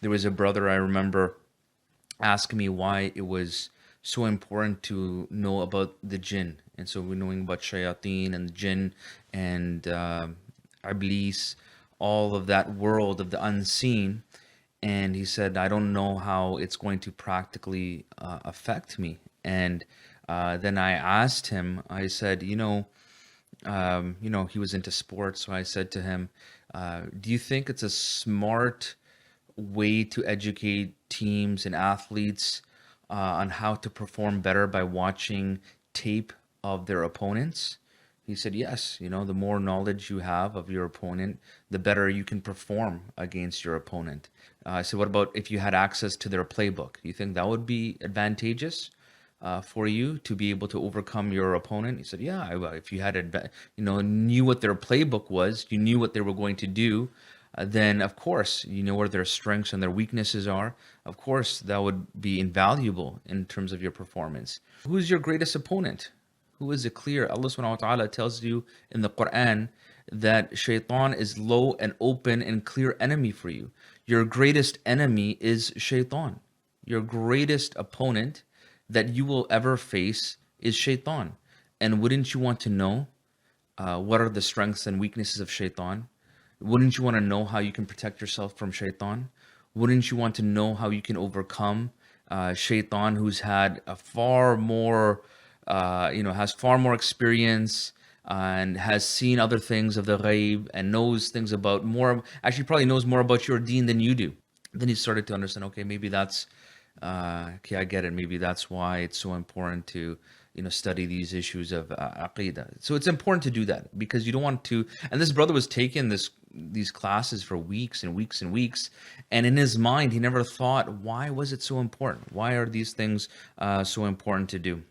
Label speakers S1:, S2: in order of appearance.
S1: There was a brother I remember asking me why it was so important to know about the jinn. And so we're knowing about shayateen and jinn and iblis, all of that world of the unseen. And he said, I don't know how it's going to practically affect me. And then I asked him, I said, he was into sports. So I said to him, do you think it's a smart way to educate teams and athletes on how to perform better by watching tape of their opponents? He said, yes, the more knowledge you have of your opponent, the better you can perform against your opponent. I said, what about if you had access to their playbook? You think that would be advantageous for you to be able to overcome your opponent? He said, yeah, if you had, knew what their playbook was, you knew what they were going to do, then of course, you know where their strengths and their weaknesses are. Of course, that would be invaluable in terms of your performance. Who's your greatest opponent? Who is it clear? Allah subhanahu wa ta'ala tells you in the Quran that shaitan is low and open and clear enemy for you. Your greatest enemy is shaitan. Your greatest opponent that you will ever face is shaitan. And wouldn't you want to know what are the strengths and weaknesses of shaitan? Wouldn't you want to know how you can protect yourself from shaitan? Wouldn't you want to know how you can overcome shaitan, who's had a far more, has far more experience and has seen other things of the ghaib and knows things about more, actually probably knows more about your deen than you do. Then he started to understand, okay, maybe that's, okay, I get it. Maybe that's why it's so important to, study these issues of Aqeedah. So it's important to do that because you don't want to, and this brother was taking these classes for weeks and weeks and weeks. And in his mind, he never thought, why was it so important? Why are these things so important to do?